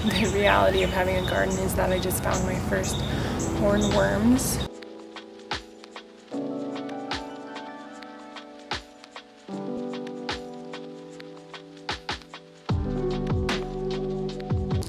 the reality of having a garden is that I just found my first hornworms.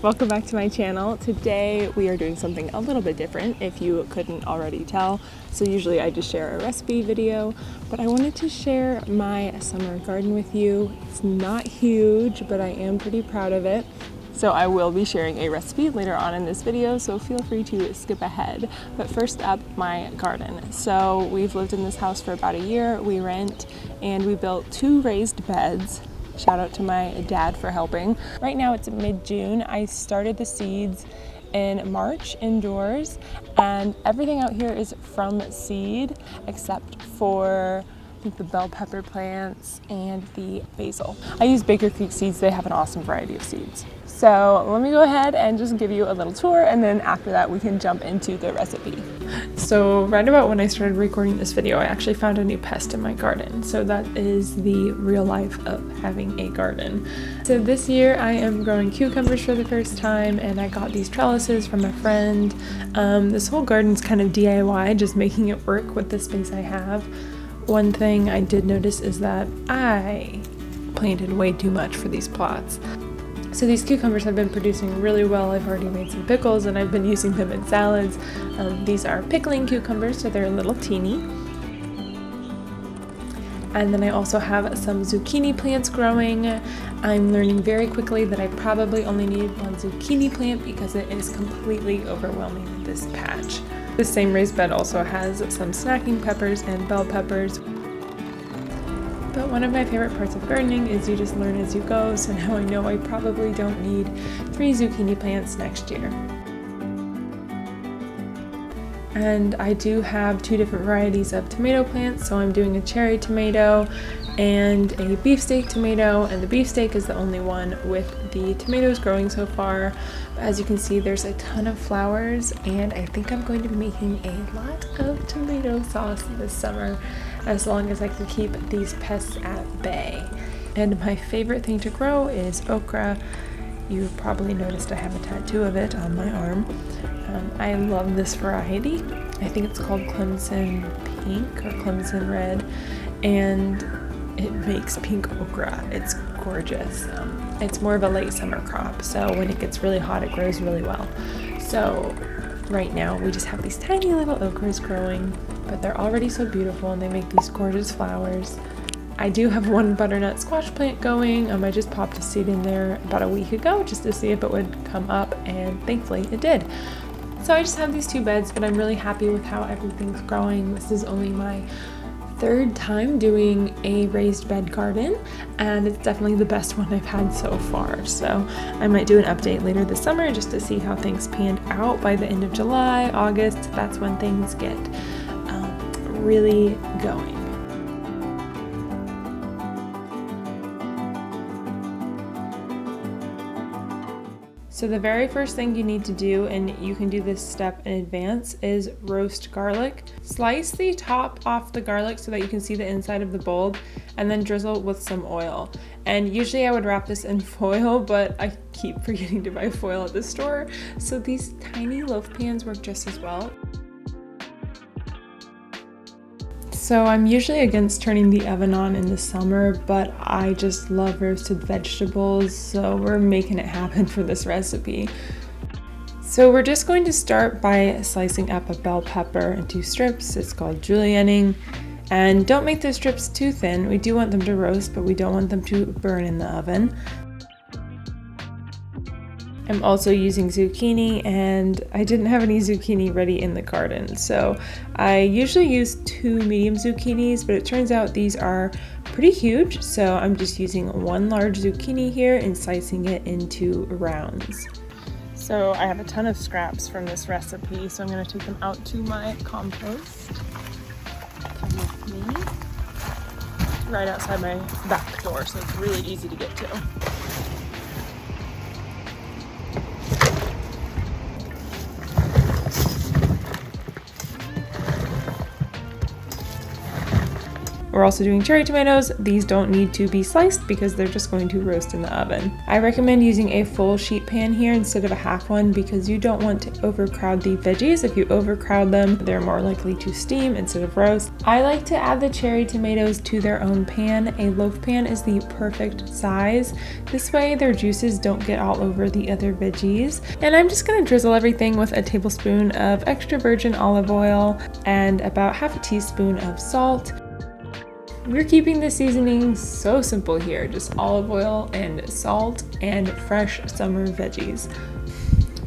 Welcome back to my channel. Today we are doing something a little bit different, if you couldn't already tell. So usually I just share a recipe video, but I wanted to share my summer garden with you. It's not huge, but I am pretty proud of it. So I will be sharing a recipe later on in this video, so feel free to skip ahead. But first up, my garden. So we've lived in this house for about a year. We rent, and we built 2 raised beds. Shout out to my dad for helping. Right now it's mid-June. I started the seeds in March indoors, and everything out here is from seed except for the bell pepper plants and the basil. I use Baker Creek seeds. They have an awesome variety of seeds. So let me go ahead and just give you a little tour, and then after that we can jump into the recipe. So right about when I started recording this video, I actually found a new pest in my garden. So that is the real life of having a garden. So this year I am growing cucumbers for the first time, and I got these trellises from a friend. This whole garden's kind of DIY, just making it work with the space I have. One thing I did notice is that I planted way too much for these plots. So these cucumbers have been producing really well. I've already made some pickles and I've been using them in salads. These are pickling cucumbers, so they're a little teeny. And then I also have some zucchini plants growing. I'm learning very quickly that I probably only need 1 zucchini plant because it is completely overwhelming this patch. This same raised bed also has some snacking peppers and bell peppers. But one of my favorite parts of gardening is you just learn as you go, so now I know I probably don't need 3 zucchini plants next year. And I do have 2 different varieties of tomato plants, so I'm doing a cherry tomato and a beefsteak tomato, and the beefsteak is the only one with the tomatoes growing so far. As you can see, there's a ton of flowers, and I think I'm going to be making a lot of tomato sauce this summer, as long as I can keep these pests at bay. And my favorite thing to grow is okra. You've probably noticed I have a tattoo of it on my arm. I love this variety. I think it's called Clemson Pink or Clemson Red, and it makes pink okra. It's gorgeous. It's more of a late summer crop, so when it gets really hot, it grows really well. So right now we just have these tiny little okras growing, but they're already so beautiful and they make these gorgeous flowers. I do have 1 butternut squash plant going. I just popped a seed in there about a week ago just to see if it would come up, and thankfully it did. So I just have these 2 beds, but I'm really happy with how everything's growing. This is only my 3rd time doing a raised bed garden, and it's definitely the best one I've had so far. So I might do an update later this summer just to see how things panned out. By the end of July, August, that's when things get really going. So the very first thing you need to do, and you can do this step in advance, is roast garlic. Slice the top off the garlic so that you can see the inside of the bulb, and then drizzle with some oil. And usually I would wrap this in foil, but I keep forgetting to buy foil at the store, so these tiny loaf pans work just as well. So I'm usually against turning the oven on in the summer, but I just love roasted vegetables, so we're making it happen for this recipe. So we're just going to start by slicing up a bell pepper into strips. It's called julienning. And don't make the strips too thin. We do want them to roast, but we don't want them to burn in the oven. I'm also using zucchini, and I didn't have any zucchini ready in the garden, so I usually use 2 medium zucchinis, but it turns out these are pretty huge, so I'm just using 1 large zucchini here and slicing it into rounds. So I have a ton of scraps from this recipe, so I'm going to take them out to my compost. Come with me. It's right outside my back door, so it's really easy to get to. we're also doing cherry tomatoes. These don't need to be sliced because they're just going to roast in the oven. I recommend using a full sheet pan here instead of a half one because you don't want to overcrowd the veggies. If you overcrowd them, they're more likely to steam instead of roast. I like to add the cherry tomatoes to their own pan. A loaf pan is the perfect size. This way their juices don't get all over the other veggies. And I'm just gonna drizzle everything with a tablespoon of extra virgin olive oil and about half a teaspoon of salt. We're keeping the seasoning so simple here, just olive oil and salt and fresh summer veggies,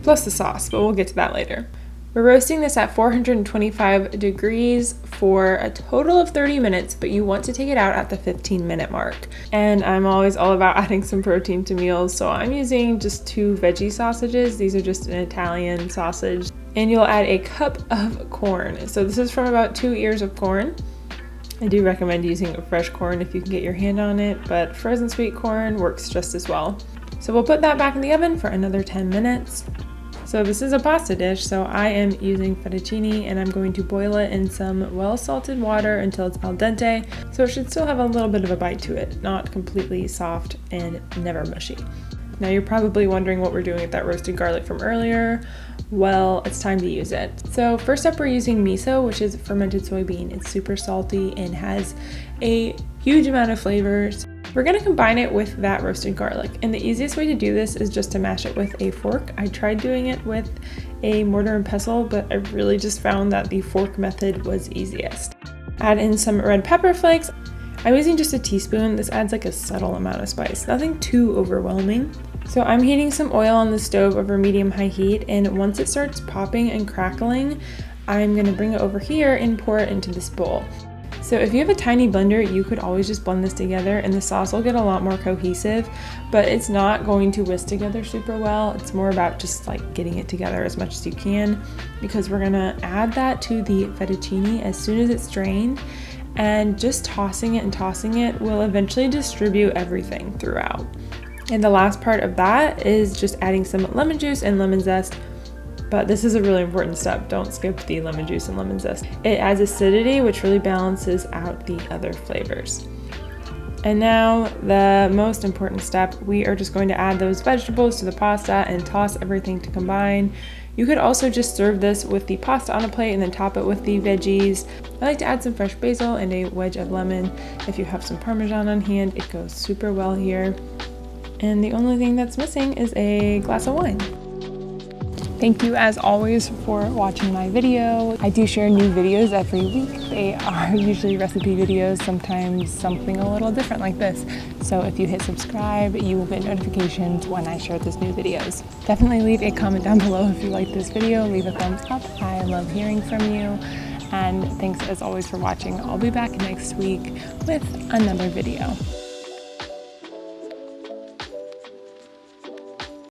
plus the sauce, but we'll get to that later. We're roasting this at 425 degrees for a total of 30 minutes, but you want to take it out at the 15-minute mark. And I'm always all about adding some protein to meals, so I'm using just 2 veggie sausages. These are just an Italian sausage. And you'll add a cup of corn. So this is from about 2 ears of corn. I do recommend using fresh corn if you can get your hand on it, but frozen sweet corn works just as well. So we'll put that back in the oven for another 10 minutes. So this is a pasta dish, so I am using fettuccine and I'm going to boil it in some well-salted water until it's al dente, so it should still have a little bit of a bite to it, not completely soft and never mushy. Now you're probably wondering what we're doing with that roasted garlic from earlier. Well, it's time to use it. So first up, we're using miso, which is fermented soybean. It's super salty and has a huge amount of flavors. We're gonna combine it with that roasted garlic, and the easiest way to do this is just to mash it with a fork. I tried doing it with a mortar and pestle, but I really just found that the fork method was easiest. Add in some red pepper flakes. I'm using just a teaspoon. This adds like a subtle amount of spice, nothing too overwhelming. So I'm heating some oil on the stove over medium-high heat, and once it starts popping and crackling, I'm gonna bring it over here and pour it into this bowl. So if you have a tiny blender, you could always just blend this together and the sauce will get a lot more cohesive, but it's not going to whisk together super well. It's more about just like getting it together as much as you can, because we're gonna add that to the fettuccine as soon as it's drained, and just tossing it will eventually distribute everything throughout. And the last part of that is just adding some lemon juice and lemon zest. But this is a really important step. Don't skip the lemon juice and lemon zest. It adds acidity, which really balances out the other flavors. And now the most important step, we are just going to add those vegetables to the pasta and toss everything to combine. You could also just serve this with the pasta on a plate and then top it with the veggies. I like to add some fresh basil and a wedge of lemon. If you have some Parmesan on hand, it goes super well here. And the only thing that's missing is a glass of wine. Thank you as always for watching my video. I do share new videos every week. They are usually recipe videos, sometimes something a little different like this. So if you hit subscribe, you will get notifications when I share those new videos. Definitely leave a comment down below if you like this video. Leave a thumbs up. I love hearing from you. And thanks as always for watching. I'll be back next week with another video.